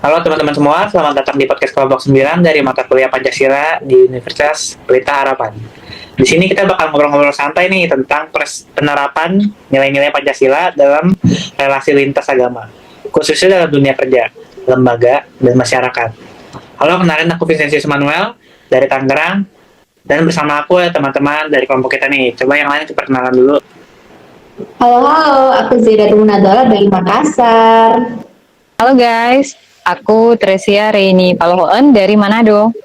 Halo teman-teman semua, selamat datang di podcast kelompok 9 dari mata kuliah Pancasila di Universitas Pelita Harapan. Di sini kita bakal ngobrol-ngobrol santai nih tentang penerapan nilai-nilai Pancasila dalam relasi lintas agama, khususnya dalam dunia kerja, lembaga, dan masyarakat. Halo, kenalin aku Vincentius Manuel dari Tangerang, dan bersama aku ya teman-teman dari kelompok kita nih. Coba yang lain perkenalan dulu. Halo, aku Zeda Munadala dari Makassar. Halo guys, aku Tresia Reini Palohoen dari Manado.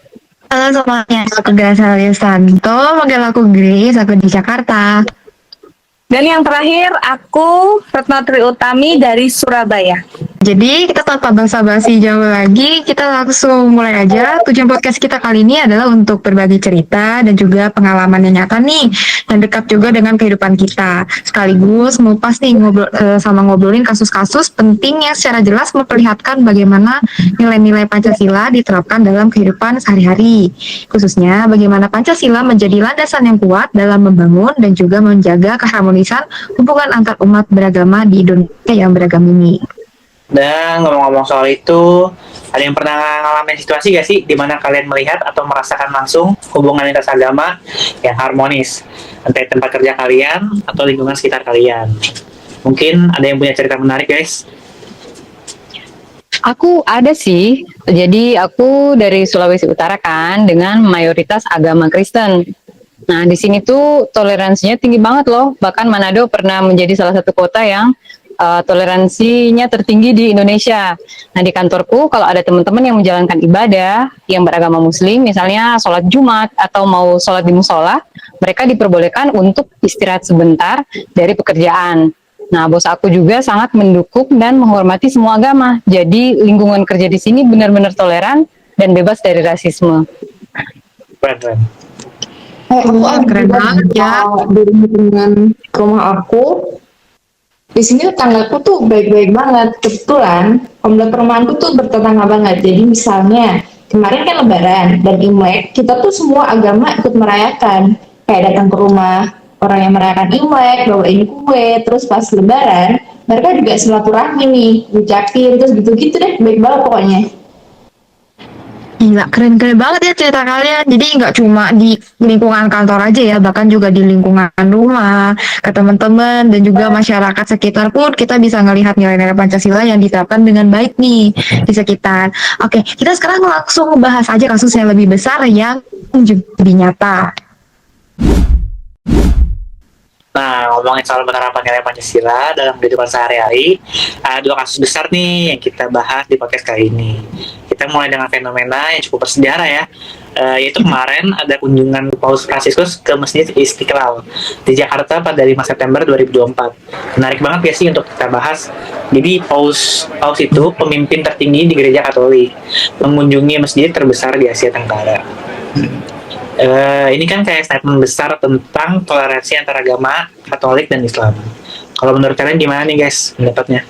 Halo semuanya, aku Gracia Santo, panggil aku Grace, aku di Jakarta. Dan yang terakhir, aku Retno Tri Utami dari Surabaya. Jadi kita tanpa basa-basi jauh lagi, kita langsung mulai aja. Tujuan podcast kita kali ini adalah untuk berbagi cerita dan juga pengalaman yang nyata nih, yang dekat juga dengan kehidupan kita. Sekaligus ngupas nih ngobrolin kasus-kasus penting yang secara jelas memperlihatkan bagaimana nilai-nilai Pancasila diterapkan dalam kehidupan sehari-hari. Khususnya bagaimana Pancasila menjadi landasan yang kuat dalam membangun dan juga menjaga keharmonisan hubungan antar umat beragama di Indonesia yang beragam ini. Dan ngomong-ngomong soal itu, ada yang pernah ngalamin situasi gak sih di mana kalian melihat atau merasakan langsung hubungan lintas agama yang harmonis, entah di tempat kerja kalian atau lingkungan sekitar kalian? Mungkin ada yang punya cerita menarik, guys. Aku ada sih, jadi aku dari Sulawesi Utara kan, dengan mayoritas agama Kristen. Nah, di sini tuh toleransinya tinggi banget loh, bahkan Manado pernah menjadi salah satu kota yang toleransinya tertinggi di Indonesia. Nah, di kantorku kalau ada teman-teman yang menjalankan ibadah yang beragama Muslim, misalnya sholat Jumat atau mau sholat di musola, mereka diperbolehkan untuk istirahat sebentar dari pekerjaan. Nah, bos aku juga sangat mendukung dan menghormati semua agama. Jadi lingkungan kerja di sini benar-benar toleran dan bebas dari rasisme. Keren. Wah, keren banget ya. Di lingkungan rumah aku, di sini tetanggaku tuh baik-baik banget. Kebetulan komplek perumahanku tuh bertetangga banget. Jadi misalnya kemarin kan Lebaran dan Imlek, kita tuh semua agama ikut merayakan. Kayak datang ke rumah orang yang merayakan Imlek, bawain kue, terus pas Lebaran mereka juga silaturahmi nih, ucapin terus gitu-gitu deh, baik banget pokoknya. Gila, keren-keren banget ya cerita kalian. Jadi nggak cuma di lingkungan kantor aja ya, bahkan juga di lingkungan rumah, ke teman-teman, dan juga masyarakat sekitar pun kita bisa ngelihat nilai-nilai Pancasila yang diterapkan dengan baik nih di sekitar. Oke, kita sekarang langsung bahas aja kasus yang lebih besar yang juga lebih nyata. Nah, ngomongin soal penerapan nilai Pancasila dalam kehidupan sehari-hari, ada dua kasus besar nih yang kita bahas di podcast kali ini. Kita mulai dengan fenomena yang cukup bersejarah ya, yaitu kemarin ada kunjungan Paus Fransiskus ke Masjid Istiqlal di Jakarta pada 5 September 2024. Menarik banget ya sih untuk kita bahas. Jadi Paus itu pemimpin tertinggi di gereja Katolik, mengunjungi masjid terbesar di Asia Tenggara. Ini kan kayak statement besar tentang toleransi antara agama Katolik dan Islam. Kalau menurut kalian gimana nih guys pendapatnya?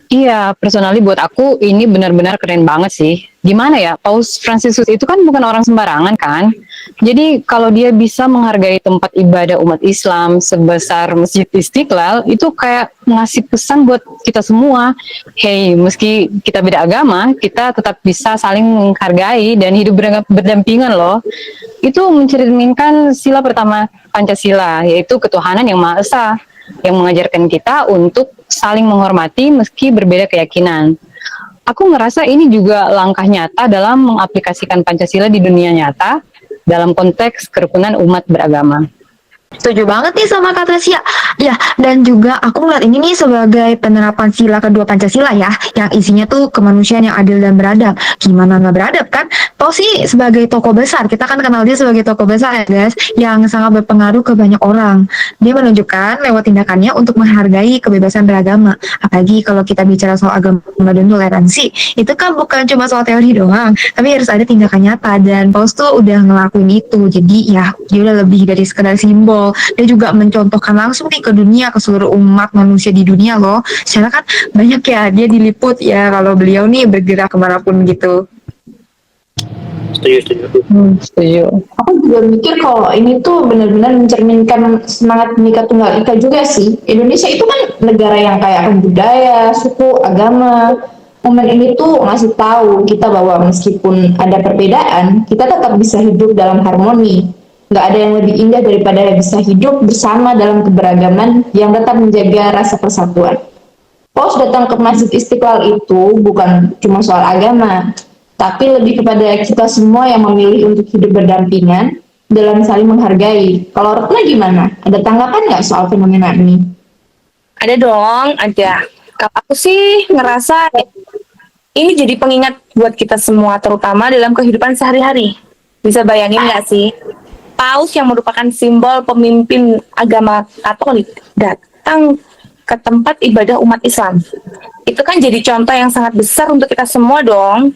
Iya, personally buat aku ini benar-benar keren banget sih. Gimana ya, Paus Fransiskus itu kan bukan orang sembarangan kan. Jadi kalau dia bisa menghargai tempat ibadah umat Islam sebesar Masjid Istiqlal, itu kayak ngasih pesan buat kita semua. Hey, meski kita beda agama, kita tetap bisa saling menghargai dan hidup berdampingan loh. Itu mencerminkan sila pertama Pancasila, yaitu ketuhanan yang Maha Esa, yang mengajarkan kita untuk saling menghormati meski berbeda keyakinan. Aku ngerasa ini juga langkah nyata dalam mengaplikasikan Pancasila di dunia nyata dalam konteks kerukunan umat beragama. Setuju banget nih sama Kak Tresia. Ya, dan juga aku ngeliat ini nih sebagai penerapan sila kedua Pancasila ya, yang isinya tuh kemanusiaan yang adil dan beradab. Gimana nggak beradab kan? Paus sih sebagai tokoh besar, kita kan kenal dia sebagai tokoh besar ya guys, yang sangat berpengaruh ke banyak orang. Dia menunjukkan lewat tindakannya untuk menghargai kebebasan beragama. Apalagi kalau kita bicara soal agama dan toleransi, itu kan bukan cuma soal teori doang, tapi harus ada tindakan nyata, dan Paus tuh udah ngelakuin itu. Jadi ya, dia udah lebih dari sekedar simbol. Dia juga mencontohkan langsung nih ke dunia, ke seluruh umat manusia di dunia loh. Secara kan banyak ya dia diliput ya kalau beliau nih bergerak kemanapun gitu. Setuju. Setuju. Aku juga mikir kalau ini tuh benar-benar mencerminkan semangat Bhinneka Tunggal Ika juga sih. Indonesia itu kan negara yang kaya akan budaya, suku, agama. momen ini tuh ngasih tahu kita bahwa meskipun ada perbedaan, kita tetap bisa hidup dalam harmoni. Nggak ada yang lebih indah daripada bisa hidup bersama dalam keberagaman yang tetap menjaga rasa persatuan. Paus datang ke Masjid Istiqlal itu bukan cuma soal agama, tapi lebih kepada kita semua yang memilih untuk hidup berdampingan dalam saling menghargai. Kalau Retna gimana? Ada tanggapan nggak soal fenomena ini? Ada dong, ada. Kalau aku sih ngerasa ini jadi pengingat buat kita semua, terutama dalam kehidupan sehari-hari. Bisa bayangin nggak sih? Paus yang merupakan simbol pemimpin agama Katolik datang ke tempat ibadah umat Islam. Itu kan jadi contoh yang sangat besar untuk kita semua dong.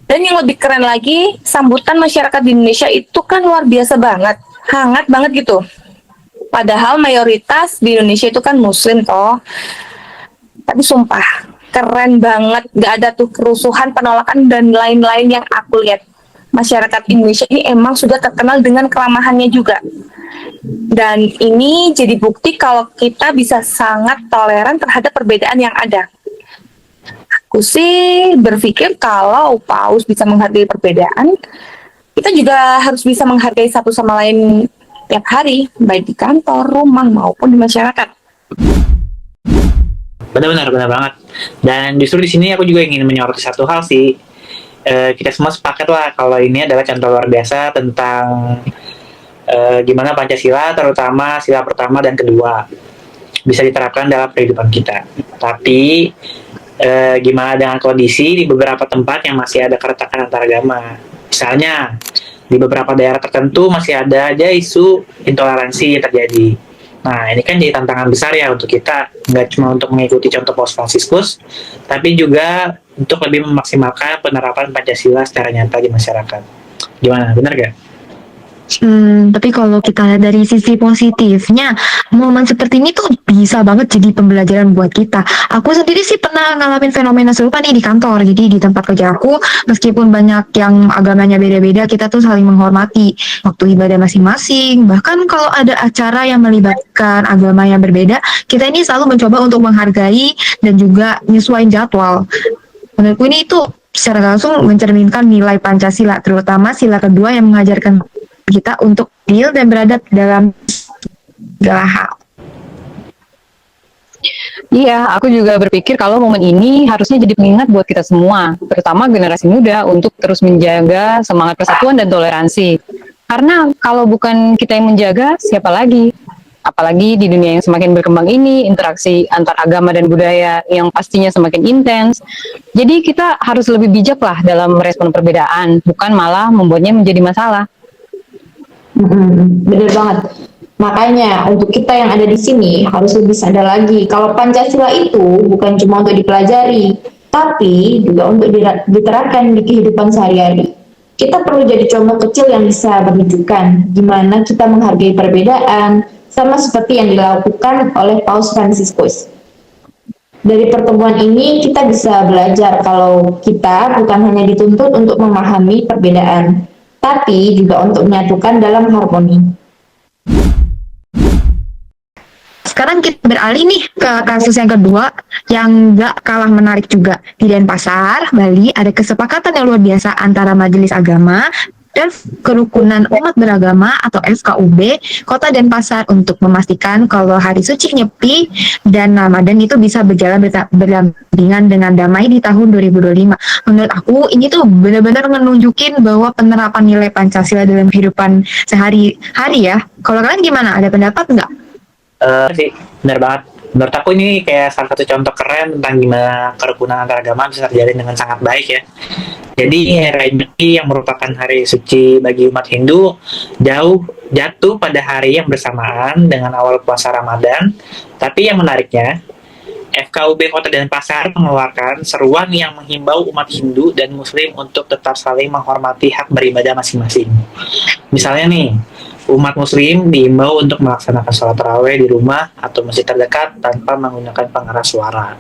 Dan yang lebih keren lagi, sambutan masyarakat di Indonesia itu kan luar biasa banget. Hangat banget gitu. Padahal mayoritas di Indonesia itu kan muslim toh. Tapi sumpah, keren banget. Gak ada tuh kerusuhan, penolakan, dan lain-lain yang aku lihat. Masyarakat Indonesia ini emang sudah terkenal dengan keramahannya juga. Dan ini jadi bukti kalau kita bisa sangat toleran terhadap perbedaan yang ada. Aku sih berpikir kalau Paus bisa menghargai perbedaan, kita juga harus bisa menghargai satu sama lain tiap hari, baik di kantor, rumah, maupun di masyarakat. Benar-benar benar banget. Dan justru di sini aku juga ingin menyoroti satu hal sih. Kita semua sepakat lah kalau ini adalah contoh luar biasa tentang gimana Pancasila, terutama sila pertama dan kedua, bisa diterapkan dalam kehidupan kita. Tapi gimana dengan kondisi di beberapa tempat yang masih ada keretakan antar agama? Misalnya di beberapa daerah tertentu masih ada aja isu intoleransi yang terjadi. Nah, ini kan jadi tantangan besar ya untuk kita, nggak cuma untuk mengikuti contoh Paus Fransiskus, tapi juga untuk lebih memaksimalkan penerapan Pancasila secara nyata di masyarakat. Gimana, benar gak? Tapi kalau kita lihat dari sisi positifnya, momen seperti ini tuh bisa banget jadi pembelajaran buat kita. Aku sendiri sih pernah ngalamin fenomena serupa nih di kantor. Jadi di tempat kerja aku, meskipun banyak yang agamanya beda-beda, kita tuh saling menghormati waktu ibadah masing-masing. Bahkan kalau ada acara yang melibatkan agama yang berbeda, kita ini selalu mencoba untuk menghargai dan juga nyesuaiin jadwal. Menurutku ini itu secara langsung mencerminkan nilai Pancasila, terutama sila kedua yang mengajarkan kita untuk adil dan beradab dalam segala hal. Iya, aku juga berpikir kalau momen ini harusnya jadi pengingat buat kita semua, terutama generasi muda untuk terus menjaga semangat persatuan dan toleransi. Karena kalau bukan kita yang menjaga, siapa lagi? Apalagi di dunia yang semakin berkembang ini, interaksi antar agama dan budaya yang pastinya semakin intens. Jadi kita harus lebih bijak lah dalam merespon perbedaan, bukan malah membuatnya menjadi masalah. Bener banget. Makanya untuk kita yang ada di sini harus lebih sadar lagi kalau Pancasila itu bukan cuma untuk dipelajari, tapi juga untuk diterapkan di kehidupan sehari-hari. Kita perlu jadi contoh kecil yang bisa menunjukkan gimana kita menghargai perbedaan, sama seperti yang dilakukan oleh Paus Fransiskus. Dari pertemuan ini kita bisa belajar kalau kita bukan hanya dituntut untuk memahami perbedaan, tapi juga untuk menyatukan dalam harmoni. Sekarang kita beralih nih ke kasus yang kedua yang gak kalah menarik juga. Di Denpasar, Bali ada kesepakatan yang luar biasa antara Majelis Agama dan Kerukunan Umat Beragama atau FKUB Kota Denpasar untuk memastikan kalau Hari Suci Nyepi dan Ramadan itu bisa berjalan berdampingan dengan damai di tahun 2025. Menurut aku ini tuh benar-benar menunjukin bahwa penerapan nilai Pancasila dalam kehidupan sehari-hari ya. Kalau kalian gimana? Ada pendapat nggak? Sih, benar banget. Menurut aku ini kayak salah satu contoh keren tentang gimana kerukunan antar agama bisa terjadi dengan sangat baik ya. Jadi hari Nyepi yang merupakan hari suci bagi umat Hindu jatuh pada hari yang bersamaan dengan awal puasa Ramadan. Tapi yang menariknya, FKUB Kota Denpasar mengeluarkan seruan yang menghimbau umat Hindu dan Muslim untuk tetap saling menghormati hak beribadah masing-masing. Misalnya nih, umat Muslim diimbau untuk melaksanakan sholat tarawih di rumah atau masjid terdekat tanpa menggunakan pengeras suara.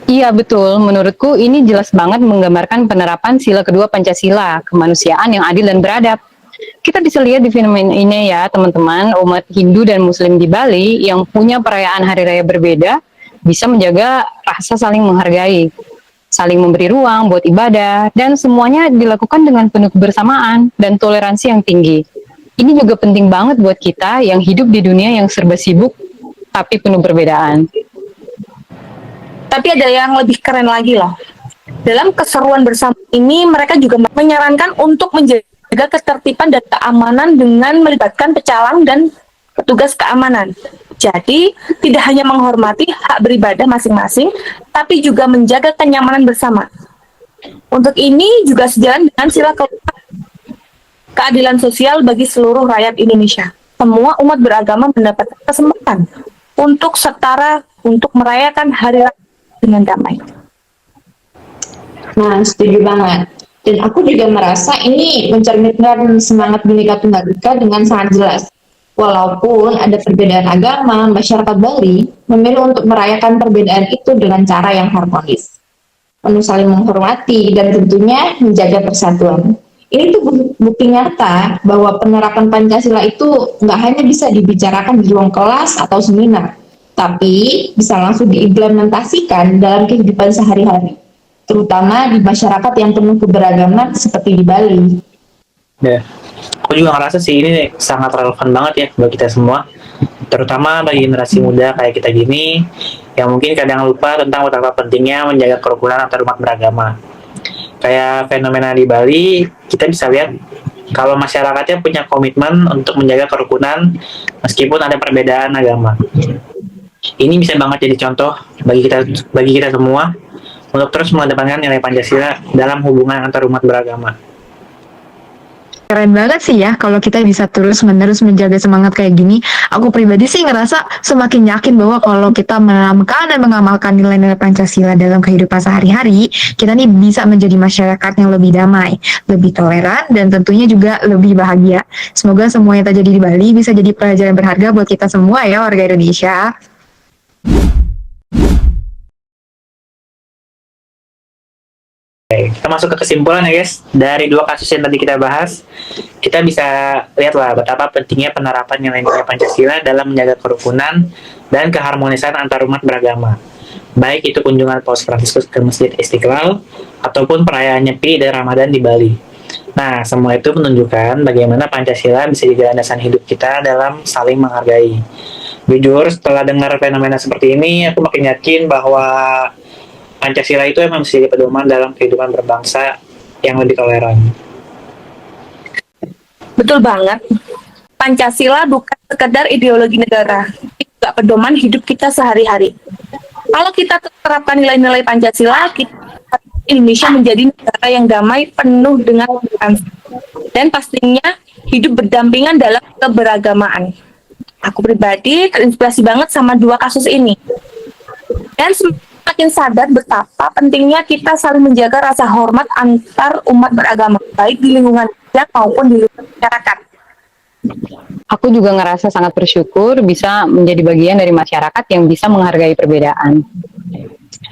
Iya betul, menurutku ini jelas banget menggambarkan penerapan sila kedua Pancasila, kemanusiaan yang adil dan beradab. Kita bisa lihat di fenomena ini ya teman-teman, umat Hindu dan Muslim di Bali yang punya perayaan hari raya berbeda, bisa menjaga rasa saling menghargai, saling memberi ruang buat ibadah, dan semuanya dilakukan dengan penuh kebersamaan dan toleransi yang tinggi. Ini juga penting banget buat kita yang hidup di dunia yang serba sibuk tapi penuh perbedaan. Tapi ada yang lebih keren lagi loh. Dalam keseruan bersama ini, mereka juga menyarankan untuk menjaga ketertiban dan keamanan dengan melibatkan pecalang dan petugas keamanan. Jadi, tidak hanya menghormati hak beribadah masing-masing, tapi juga menjaga kenyamanan bersama. Untuk ini juga sejalan dengan sila keadilan sosial bagi seluruh rakyat Indonesia. Semua umat beragama mendapatkan kesempatan untuk setara untuk merayakan hari raya dengan damai. Nah, setuju banget. Dan aku juga merasa ini mencerminkan semangat Bhinneka Tunggal Ika dengan sangat jelas. Walaupun ada perbedaan agama, masyarakat Bali memilih untuk merayakan perbedaan itu dengan cara yang harmonis, penuh saling menghormati, dan tentunya menjaga persatuan. Ini tuh bukti nyata bahwa penerapan Pancasila itu nggak hanya bisa dibicarakan di ruang kelas atau seminar, tapi bisa langsung diimplementasikan dalam kehidupan sehari-hari, terutama di masyarakat yang penuh keberagaman seperti di Bali. Ya, aku juga ngerasa sih ini sangat relevan banget ya buat kita semua, terutama bagi generasi muda kayak kita gini yang mungkin kadang lupa tentang betapa pentingnya menjaga kerukunan antar umat beragama. Kayak fenomena di Bali, kita bisa lihat kalau masyarakatnya punya komitmen untuk menjaga kerukunan meskipun ada perbedaan agama. Ini bisa banget jadi contoh bagi kita semua untuk terus mengedepankan nilai Pancasila dalam hubungan antar umat beragama. Keren banget sih ya kalau kita bisa terus-menerus menjaga semangat kayak gini. Aku pribadi sih ngerasa semakin yakin bahwa kalau kita menanamkan dan mengamalkan nilai-nilai Pancasila dalam kehidupan sehari-hari, kita nih bisa menjadi masyarakat yang lebih damai, lebih toleran, dan tentunya juga lebih bahagia. Semoga semua yang terjadi di Bali bisa jadi pelajaran berharga buat kita semua ya warga Indonesia. Oke, kita masuk ke kesimpulan ya guys. Dari dua kasus yang tadi kita bahas, kita bisa lihatlah betapa pentingnya penerapan nilai-nilai Pancasila dalam menjaga kerukunan dan keharmonisan antar umat beragama. Baik itu kunjungan Paus Fransiskus ke Masjid Istiqlal ataupun perayaan Nyepi dan Ramadan di Bali. Nah, semua itu menunjukkan bagaimana Pancasila bisa jadi landasan hidup kita dalam saling menghargai. Jujur, setelah dengar fenomena seperti ini, aku makin yakin bahwa Pancasila itu memang menjadi pedoman dalam kehidupan berbangsa yang lebih toleran. Betul banget. Pancasila bukan sekedar ideologi negara, itu juga pedoman hidup kita sehari-hari. Kalau kita terapkan nilai-nilai Pancasila, Indonesia menjadi negara yang damai, penuh dengan toleransi, dan pastinya hidup berdampingan dalam keberagamaan. Aku pribadi terinspirasi banget sama dua kasus ini. Dan semakin sadar betapa pentingnya kita saling menjaga rasa hormat antar umat beragama, baik di lingkungan kerja maupun di lingkungan masyarakat. Aku juga ngerasa sangat bersyukur bisa menjadi bagian dari masyarakat yang bisa menghargai perbedaan.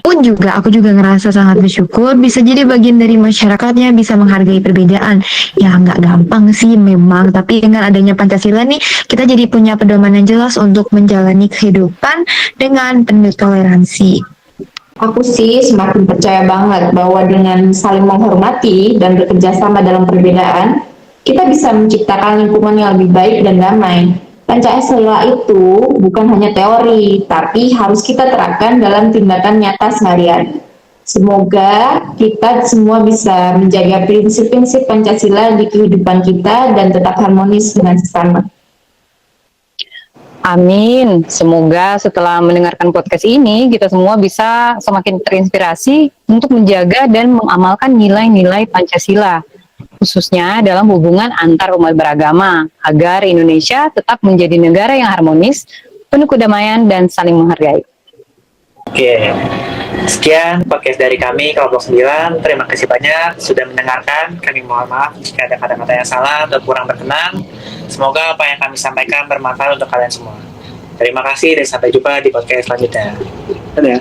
Aku juga ngerasa sangat bersyukur bisa jadi bagian dari masyarakatnya bisa menghargai perbedaan. Ya nggak gampang sih memang, tapi dengan adanya Pancasila nih, kita jadi punya pedoman yang jelas untuk menjalani kehidupan dengan penuh toleransi. Aku sih semakin percaya banget bahwa dengan saling menghormati dan bekerja sama dalam perbedaan, kita bisa menciptakan lingkungan yang lebih baik dan damai. Pancasila itu bukan hanya teori, tapi harus kita terapkan dalam tindakan nyata sehari-hari. Semoga kita semua bisa menjaga prinsip-prinsip Pancasila di kehidupan kita dan tetap harmonis dengan sesama. Amin. Semoga setelah mendengarkan podcast ini, kita semua bisa semakin terinspirasi untuk menjaga dan mengamalkan nilai-nilai Pancasila, khususnya dalam hubungan antar umat beragama, agar Indonesia tetap menjadi negara yang harmonis, penuh kedamaian, dan saling menghargai. Oke, sekian podcast dari kami, Kelompok 9. Terima kasih banyak sudah mendengarkan. Kami mohon maaf jika ada kata-kata yang salah atau kurang berkenan. Semoga apa yang kami sampaikan bermanfaat untuk kalian semua. Terima kasih dan sampai jumpa di podcast selanjutnya. Dadah.